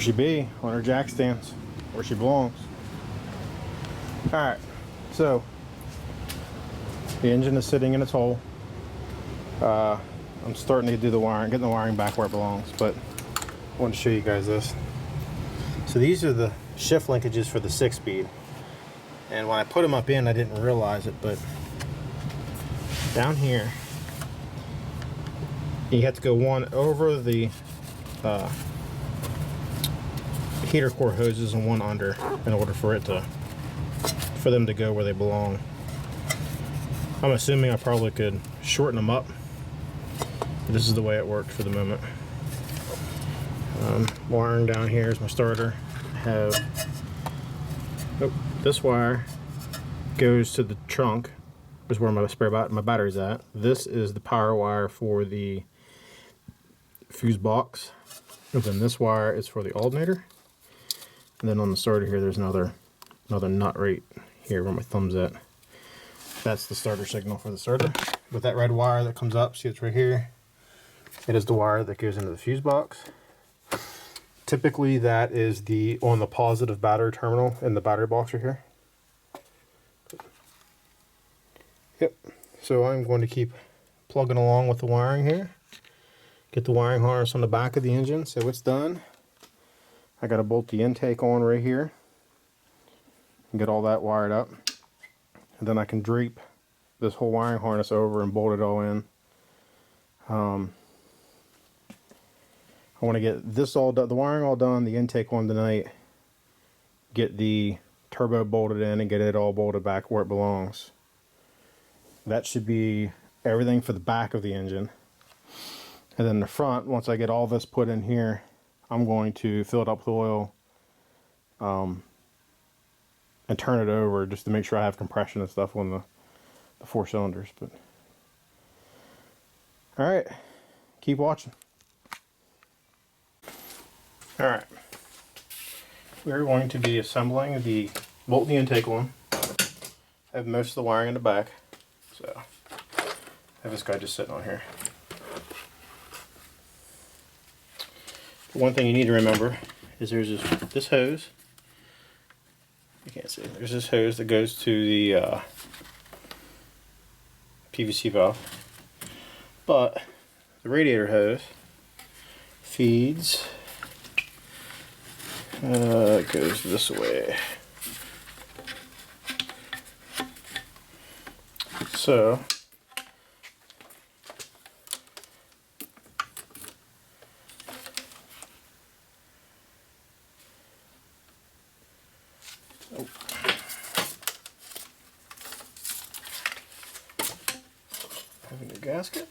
she be on her jack stands, where she belongs. Alright, so the engine is sitting in its hole. I'm starting to do the wiring, getting the wiring back where it belongs, but I wanted to show you guys this. So these are the shift linkages for the 6-speed. And when I put them up in, I didn't realize it, but down here, you have to go one over the heater core hoses and one under in order for them to go where they belong. I'm assuming I probably could shorten them up. This is the way it worked for the moment. Wiring down here is my starter. I have this wire goes to the trunk, is where my battery's at. This is the power wire for the fuse box. And then this wire is for the alternator. And then on the starter here, there's another nut right here where my thumb's at. That's the starter signal for the starter. With that red wire that comes up, see it's right here. It is the wire that goes into the fuse box. Typically that is on the positive battery terminal in the battery box right here. Yep, so I'm going to keep plugging along with the wiring here. Get the wiring harness on the back of the engine, so it's done. I got to bolt the intake on right here and get all that wired up. And then I can drape this whole wiring harness over and bolt it all in. I want to get this all done, the wiring all done, the intake on tonight, get the turbo bolted in and get it all bolted back where it belongs. That should be everything for the back of the engine. And then the front, once I get all this put in here, I'm going to fill it up with oil and turn it over just to make sure I have compression and stuff on the 4 cylinders. But all right, keep watching. All right, we're going to be assembling the bolt the intake on. I have most of the wiring in the back, so I have this guy just sitting on here. One thing you need to remember is there's this hose. You can't see it. There's this hose that goes to the PVC valve, but the radiator hose feeds. It goes this way. So having a gasket.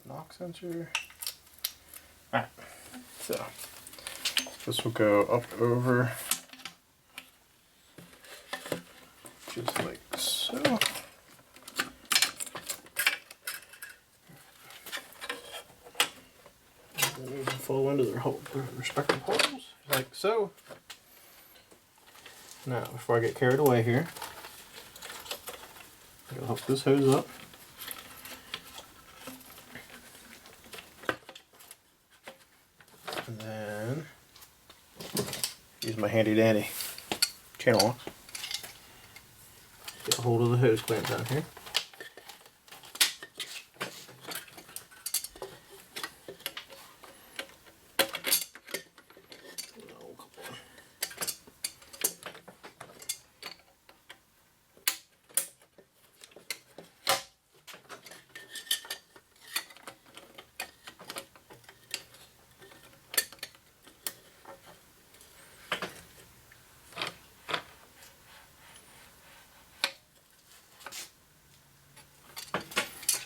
Knock sensor. Alright, so this will go up over just like so. And then these will fall into their respective holes, like so. Now, before I get carried away here, I'll hook this hose up. And then use my handy dandy channel locks. Get a hold of the hose clamp down here.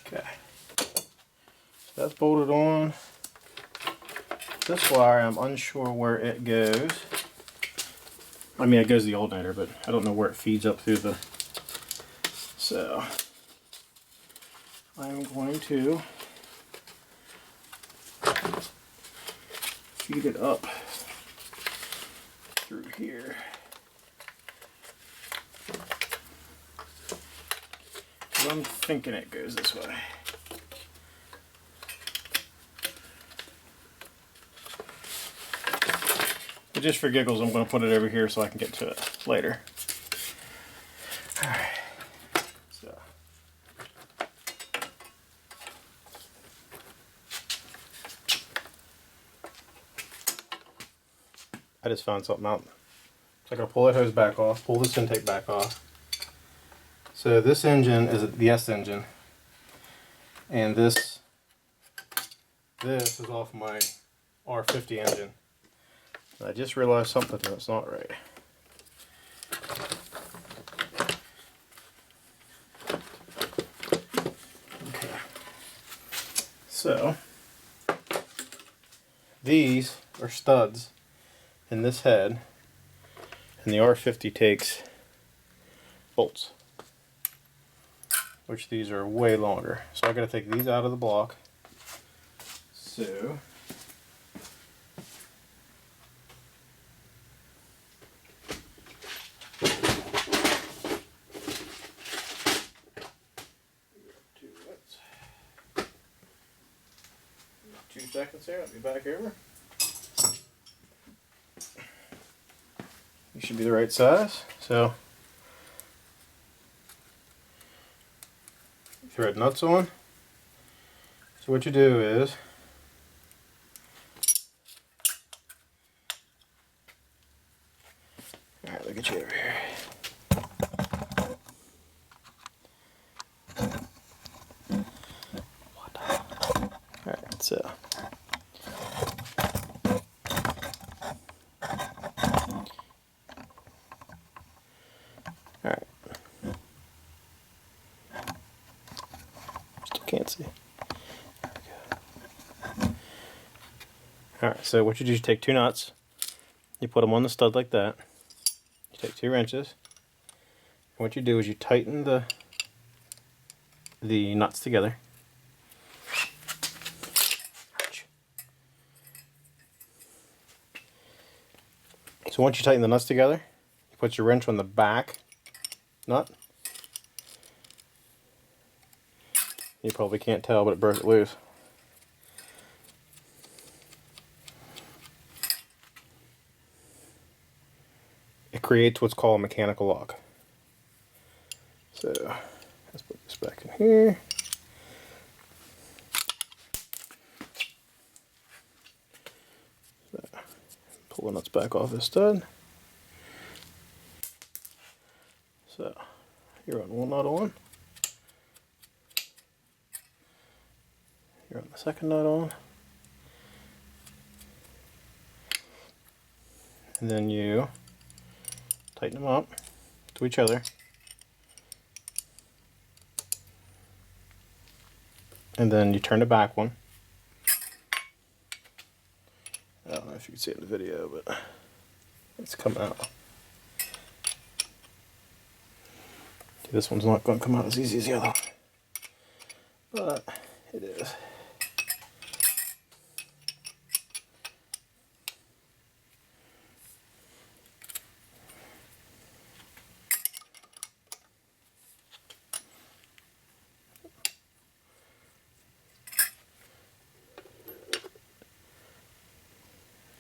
Okay, so that's bolted on. This wire, I'm unsure where it goes. I mean, it goes to the alternator, but I don't know where it feeds up through the. So I'm going to feed it up through here. I'm thinking it goes this way. But just for giggles, I'm going to put it over here so I can get to it later. Alright. So. I just found something out. So I'm going to pull that hose back off, pull this intake back off. So this engine is the S engine, and this is off my R50 engine. And I just realized something that's not right. Okay. So these are studs in this head, and the R50 takes bolts, which these are way longer. So I got to take these out of the block. So two seconds here, I'll be back over. You should be the right size. So thread nuts on. So what you do is alright, look at you over here. Alright, so alright. Still can't see. There we go. Alright, so what you do is you take two nuts, you put them on the stud like that. You take 2 wrenches. And what you do is you tighten the nuts together. So once you tighten the nuts together, you put your wrench on the back nut. You probably can't tell, but it broke it loose. It creates what's called a mechanical lock. So let's put this back in here. So, pull the nuts back off this stud. So you're on one nut on. You're on the second nut on. And then you tighten them up to each other. And then you turn the back one. I don't know if you can see it in the video, but it's coming out. This one's not going to come out as easy as the other one, but it is.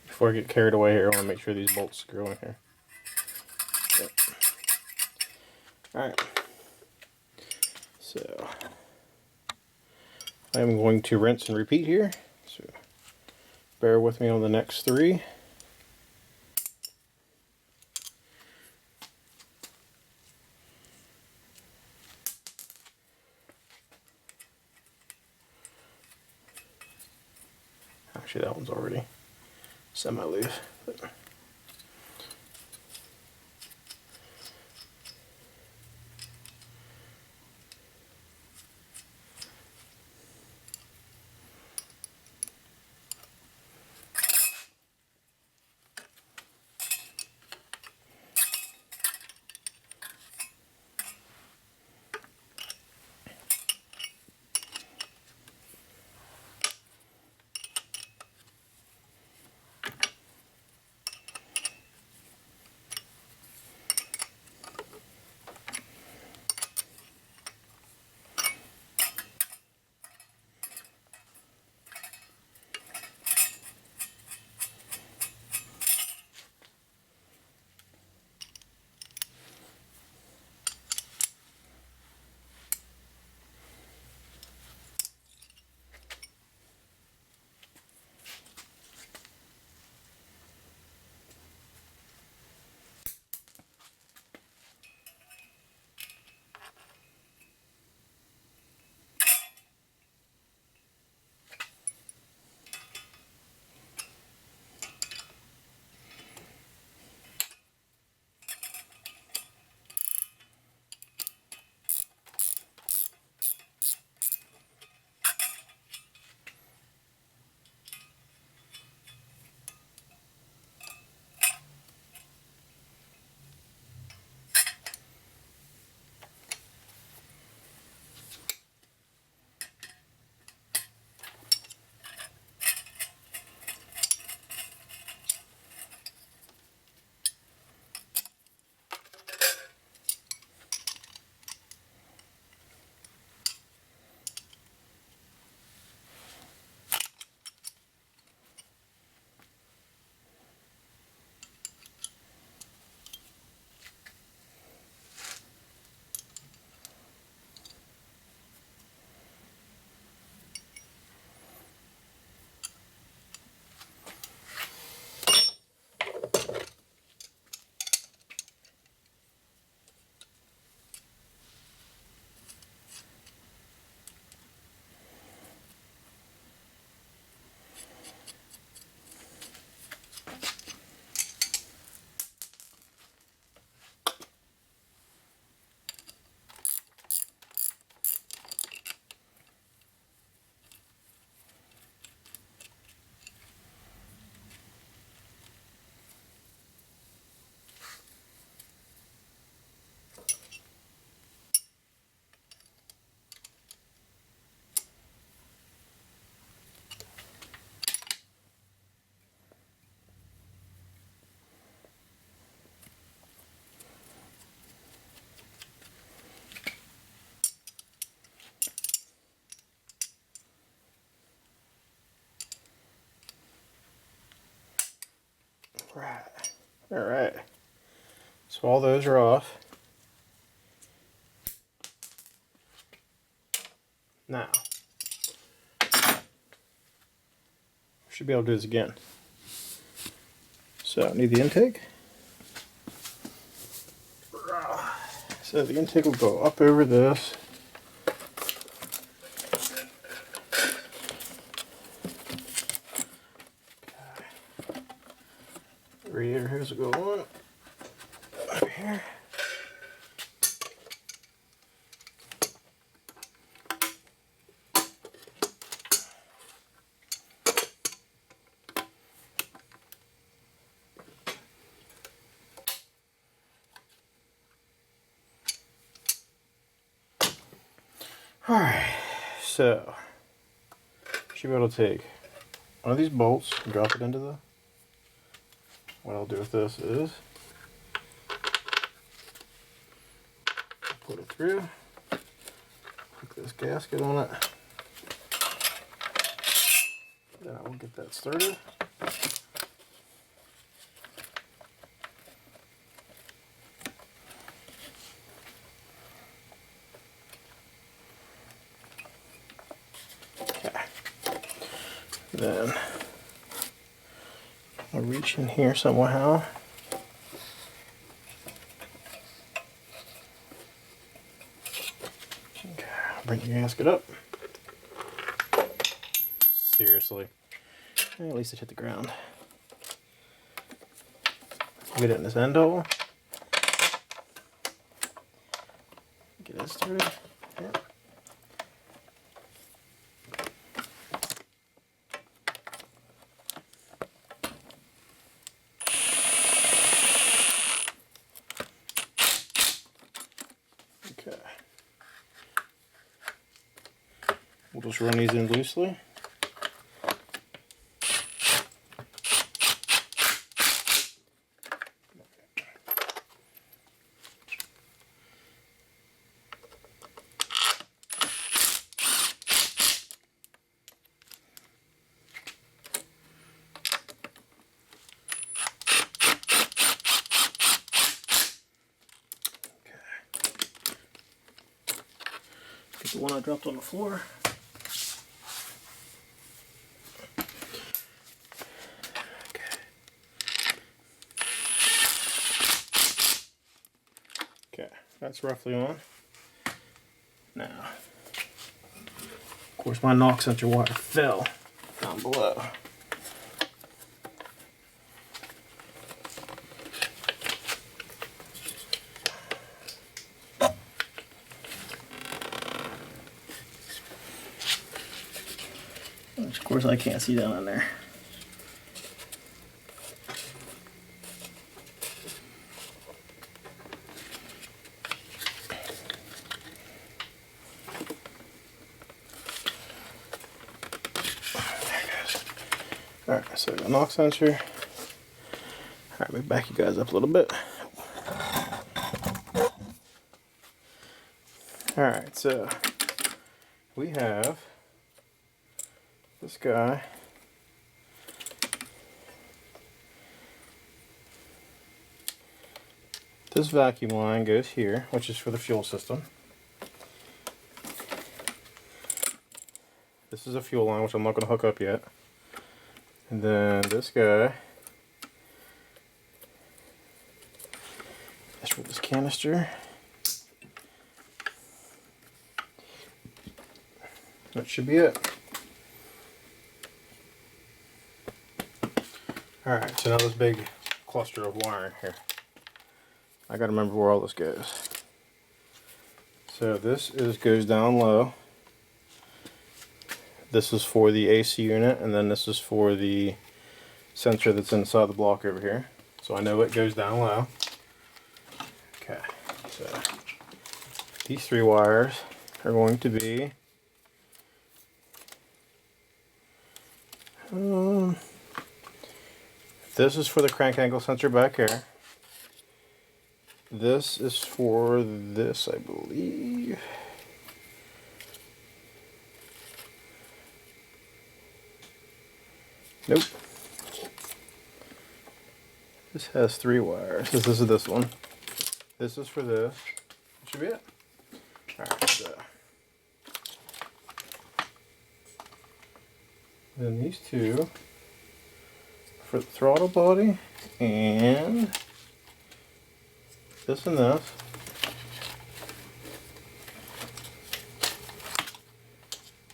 Before I get carried away here, I want to make sure these bolts screw in here. Yep. Alright. So I am going to rinse and repeat here. So bear with me on the next 3. Actually, that one's already semi-loose. Right. All right. So all those are off. Now, should be able to do this again. So I need the intake. So the intake will go up over this. Radiator hose will go on up here. Alright, so should be able to take one of these bolts and drop it into the. What I'll do with this is put it through, put this gasket on it, then I will get that started. Okay. Then I'll reach in here somehow. Okay, bring your gasket up. Seriously. At least it hit the ground. Get it in this end hole. Get it started. Yeah. Okay. We'll just run these in loosely. Get the one I dropped on the floor. Okay, that's roughly on. Now, of course, my knock sensor wire fell down below. Which, of course, I can't see down in there. Alright, so the knock sensor. Alright, let me back you guys up a little bit. Alright, so we have this guy. This vacuum line goes here, which is for the fuel system. This is a fuel line, which I'm not going to hook up yet. And then this guy is for this canister. That should be it. Alright, so now this big cluster of wiring here. I gotta remember where all this goes. So this goes down low. This is for the AC unit, and then this is for the sensor that's inside the block over here. So I know it goes down low. Okay, so these three wires are going to be this is for the crank angle sensor back here. This is for this, I believe. Nope. This has 3 wires. This is this one. This is for this. That should be it. Alright, so then these 2 for the throttle body, and this and this.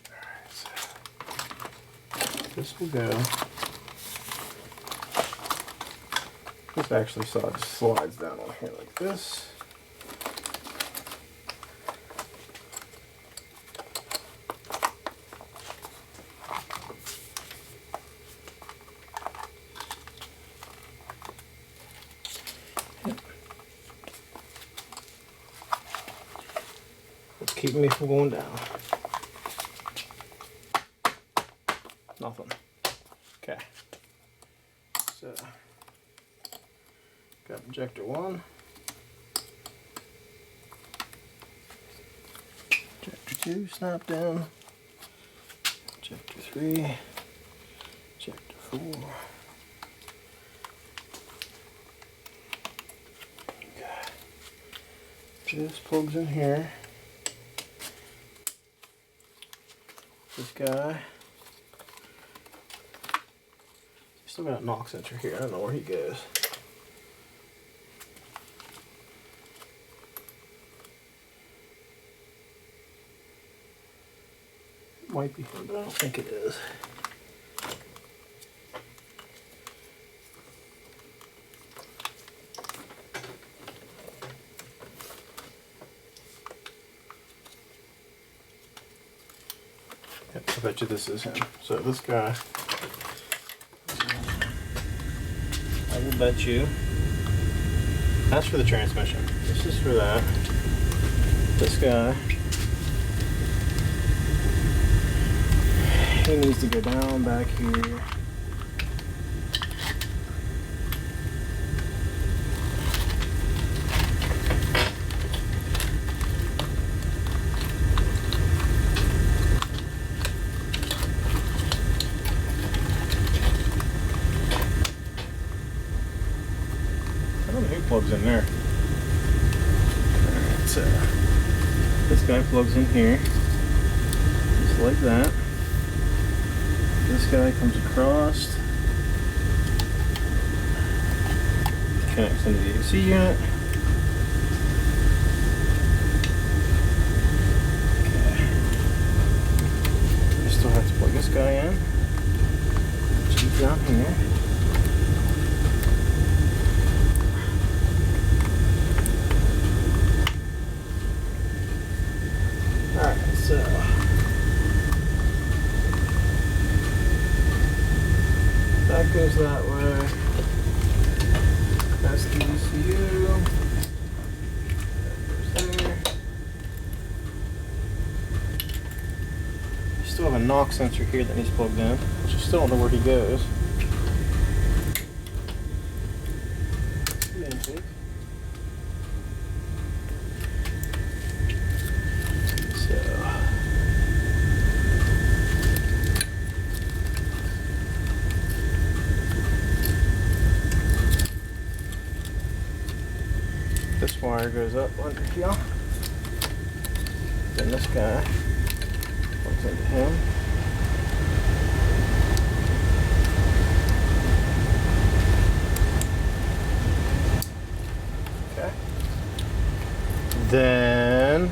Alright, so this will go. This actually slides down on here like this. What's keeping me from going down? Nothing. Okay. So got injector 1, injector 2 snap down, injector 3, injector 4. Okay. This plugs in here. This guy. Still got a knock sensor here. I don't know where he goes. Might be here, but I don't think it is. Yep, I bet you this is him. So this guy, I will bet you, that's for the transmission. This is for that. This guy, he needs to go down back here. I don't know who plugs in there. Alright, so this guy plugs in here, just like that. This guy comes across, connects into the AC unit. Okay. I still have to plug this guy in. Keep down here. Alright, so that goes that way. That's the ECU. That goes there. You still have a knock sensor here that needs plugged in, which I still don't know where he goes. The intake. This wire goes up under here. Then this guy plugs into him. Okay. Then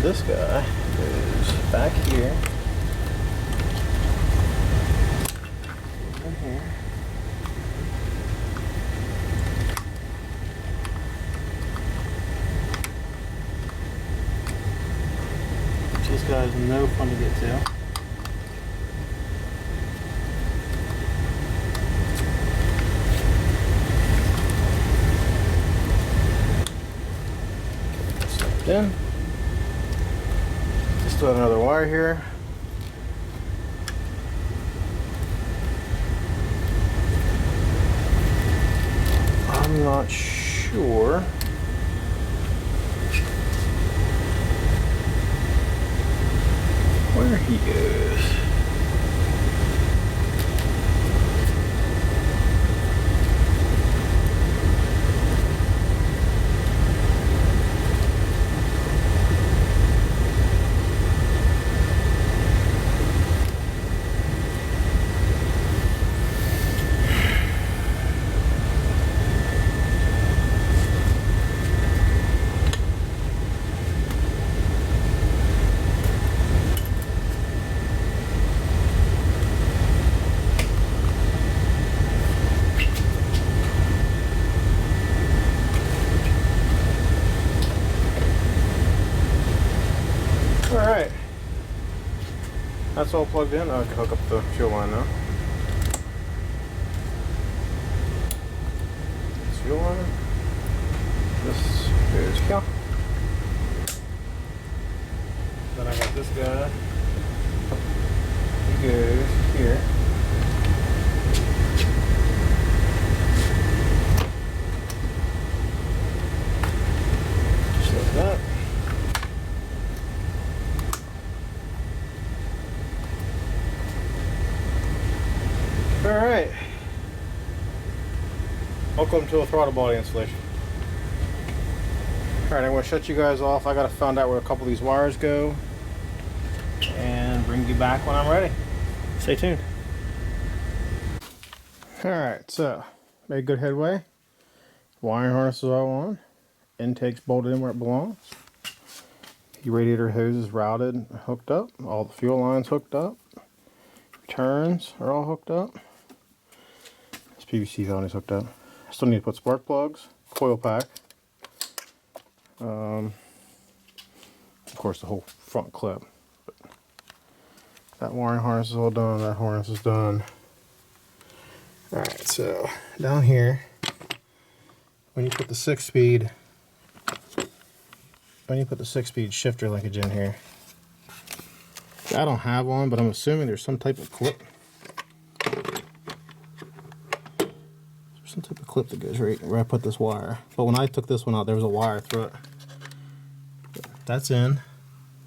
this guy goes back here. In here. This guy's no fun to get to. Snapped in. Still have another wire here. I'm not sure. Where he goes. That's all plugged in. I can hook up the fuel line now. This fuel line. This goes here. Then I got this guy. He goes here. Just like that. Alright. Welcome to a throttle body installation. Alright, I'm going to shut you guys off. I got to find out where a couple of these wires go and bring you back when I'm ready. Stay tuned. Alright, so made good headway. Wiring harness is all on. Intake's bolted in where it belongs. The radiator hose is routed and hooked up. All the fuel lines hooked up. Turns are all hooked up. This PVC valve is hooked up. I still need to put spark plugs, coil pack. Of course, the whole front clip. But that wiring harness is all done. That harness is done. Alright, so down here, when you put the 6-speed, shifter linkage in here, I don't have one, but I'm assuming there's some type of clip. There's some type of clip that goes right where I put this wire. But when I took this one out, there was a wire through it. That's in.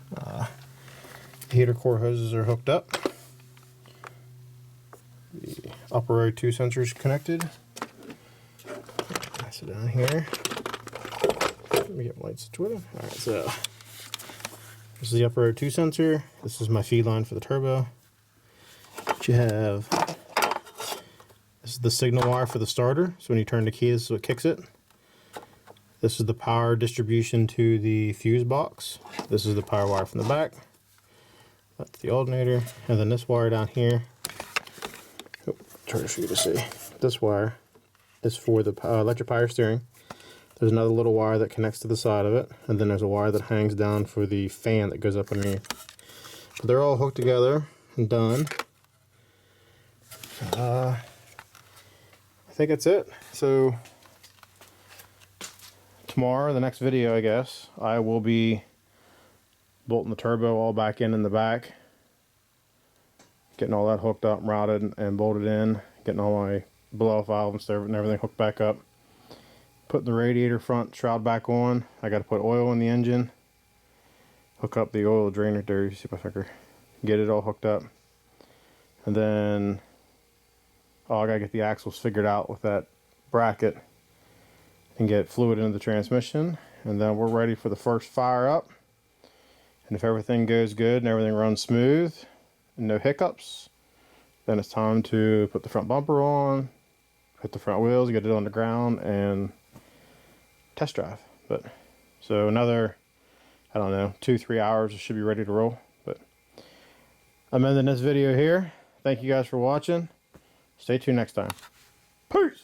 The heater core hoses are hooked up. The upper row 2 sensors connected. Pass it down here. Let me get my lights situated. Alright, so this is the upper row 2 sensor. This is my feed line for the turbo. What you have, this is the signal wire for the starter. So when you turn the key, this is what kicks it. This is the power distribution to the fuse box. This is the power wire from the back. That's the alternator. And then this wire down here, try for you to see. This wire is for the electric power steering. There's another little wire that connects to the side of it, and then there's a wire that hangs down for the fan that goes up underneath. But they're all hooked together and done. I think that's it. So tomorrow, the next video, I guess, I will be bolting the turbo all back in the back, getting all that hooked up, routed, and bolted in, getting all my blow-off valve and everything hooked back up. Putting the radiator front shroud back on. I got to put oil in the engine. Hook up the oil drainer there. You see my finger. Get it all hooked up. And then I got to get the axles figured out with that bracket and get fluid into the transmission. And then we're ready for the first fire up. And if everything goes good and everything runs smooth and no hiccups, then it's time to put the front bumper on, put the front wheels, get it on the ground, and test drive. But so another, I don't know, 2-3 hours, it should be ready to roll. But I'm ending this video here. Thank you guys for watching. Stay tuned next time. Peace.